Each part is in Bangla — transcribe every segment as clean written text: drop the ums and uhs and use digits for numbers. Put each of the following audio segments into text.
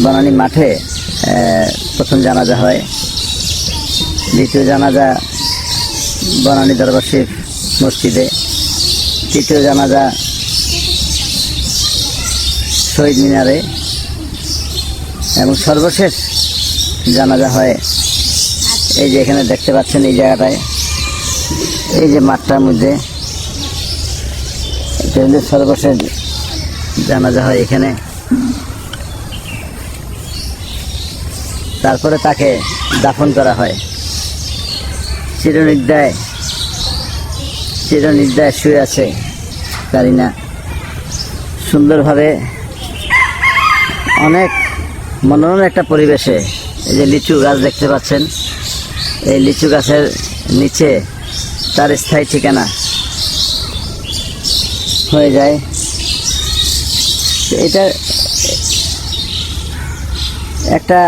বনানী মাঠে প্রথম জানাজা হয়, দ্বিতীয় জানাজা বনানী দরবার শরীফ মসজিদে, তৃতীয় জানাজা শহীদ মিনারে এবং সর্বশেষ জানাজা হয় এই যে এখানে দেখতে পাচ্ছেন এই জায়গাটায়, এই যে মাঠটার মধ্যে সর্বশেষ জানাজা হয় এখানে। তারপরে তাকে দাফন করা হয়। চিরনিদ্রায় শুয়ে আছে কারিনা, সুন্দরভাবে অনেক মনোরম একটা পরিবেশে। এই যে লিচু গাছ দেখতে পাচ্ছেন, এই লিচু গাছের নিচে তার স্থায়ী ঠিকানা হয়ে যায়। এটা একটা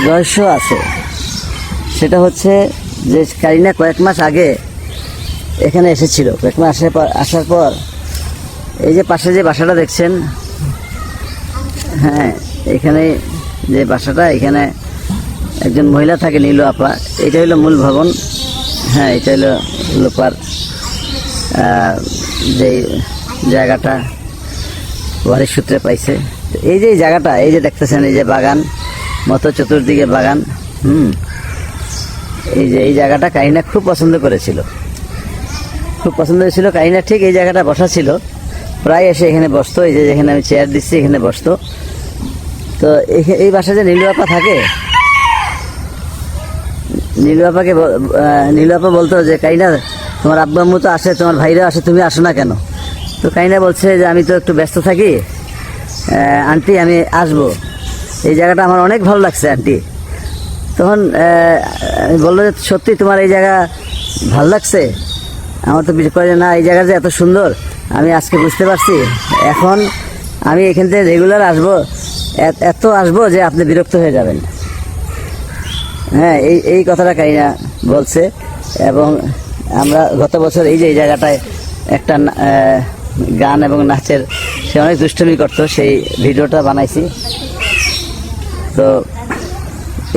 রহস্য আছে, সেটা হচ্ছে যে কারিনা কয়েক মাস আগে এখানে এসেছিল। কয়েক মাস আসার পর এই যে পাশে যে বাসাটা দেখছেন, হ্যাঁ এখানে যে বাসাটা, এখানে একজন মহিলা থাকে নীলু আপা। এটা হলো মূল ভবন, হ্যাঁ এটা হলো লোপার যে জায়গাটা ওয়ারিশ সূত্রে পাইছে। এই যে জায়গাটা, এই যে দেখতেছেন এই যে বাগান মতো চতুর্দিকে বাগান, এই জায়গাটা কারিনা খুব পছন্দ করেছিল, কারিনা ঠিক এই জায়গাটা বসা ছিল, প্রায় এসে এখানে বসতো। এই যে যেখানে আমি চেয়ার দিচ্ছি এখানে বসতো। তো এই বাসায় যে নীলু আপা থাকে, নীলু আপা বলতো যে কারিনা তোমার আব্বু আম্মু তো আসে, তোমার ভাইরা আসে, তুমি আসো না কেন? তো কারিনা বলছে যে আমি তো একটু ব্যস্ত থাকি আন্টি, আমি আসবো, এই জায়গাটা আমার অনেক ভালো লাগছে আন্টি। তখন বললো যে সত্যি তোমার এই জায়গা ভালো লাগছে? আমার তো বিশেষ করে না, এই জায়গা যে এত সুন্দর আমি আজকে বুঝতে পারছি। এখন আমি এখান থেকে রেগুলার আসবো, এত আসবো যে আপনি বিরক্ত হয়ে যাবেন। হ্যাঁ এই কথাটা কারিনা বলছে। এবং আমরা গত বছর এই যে এই জায়গাটায় একটা গান এবং নাচের, সে অনেক দুষ্টুমি করতো, সেই ভিডিওটা বানাইছি। তো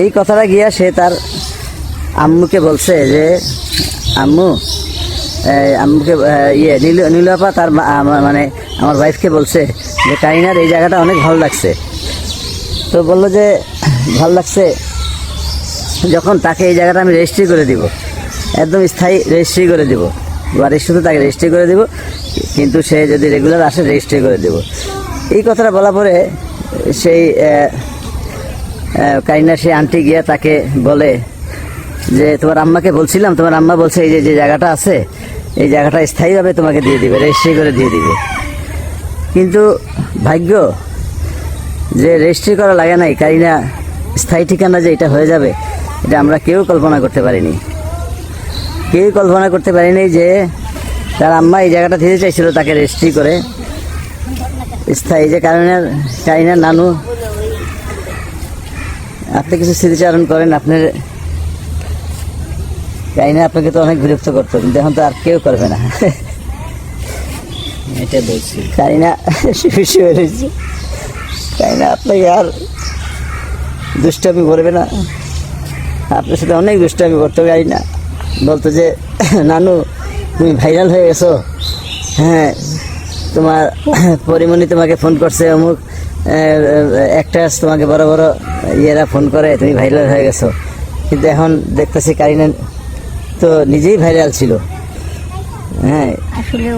এই কথাটা গিয়া সে তার আম্মুকে বলছে যে আম্মুকে নীলু আপা তার মানে আমার ওয়াইফকে বলছে যে কারিনার এই জায়গাটা অনেক ভালো লাগছে। তো বললো যে ভালো লাগছে যখন, তাকে এই জায়গাটা আমি রেজিস্ট্রি করে দিব, একদম স্থায়ী রেজিস্ট্রি করে দিব, বাড়ির শুধু তাকে রেজিস্ট্রি করে দিব, কিন্তু সে যদি রেগুলার আসে রেজিস্ট্রি করে দেব। এই কথাটা বলা পরে সেই কারিনা সেই আন্টি গিয়া তাকে বলে যে তোমার আম্মাকে বলছিলাম, তোমার আম্মা বলছে এই যে জায়গাটা আছে এই জায়গাটা স্থায়ীভাবে তোমাকে দিয়ে দিবে, রেজিস্ট্রি করে দিয়ে দিবে। কিন্তু ভাগ্য যে রেজিস্ট্রি করা লাগে নাই, কারিনা স্থায়ী ঠিকানা যে এটা হয়ে যাবে, এটা আমরা কেউ কল্পনা করতে পারিনি। যে তার আম্মা এই জায়গাটা দিতে চাইছিল তাকে রেজিস্ট্রি করে স্থায়ী। যে কারিনার নানু, আপনি কিছু স্মৃতিচারণ করেন। আপনার কারিনা আপনাকে তো অনেক বিরক্ত করতো, কিন্তু এখন তো আর কেউ করবে না। এটা বলছি কারিনা হয়ে রয়েছে। কারিনা আপনাকে আর দুষ্টামি করবে না, আপনার সাথে অনেক দুষ্টামি করতো। কারিনা বলতো যে নানু তুমি ভাইরাল হয়ে গেছো, হ্যাঁ তোমার পরিমণি তোমাকে ফোন করছে, অমুক অ্যাক্টার্স তোমাকে বড় বড় ইয়েরা ফোন করে, তুমি ভাইরাল হয়ে গেছো। কিন্তু এখন দেখতেছি কারিনা তো নিজেই ভাইরাল ছিল। হ্যাঁ আসলে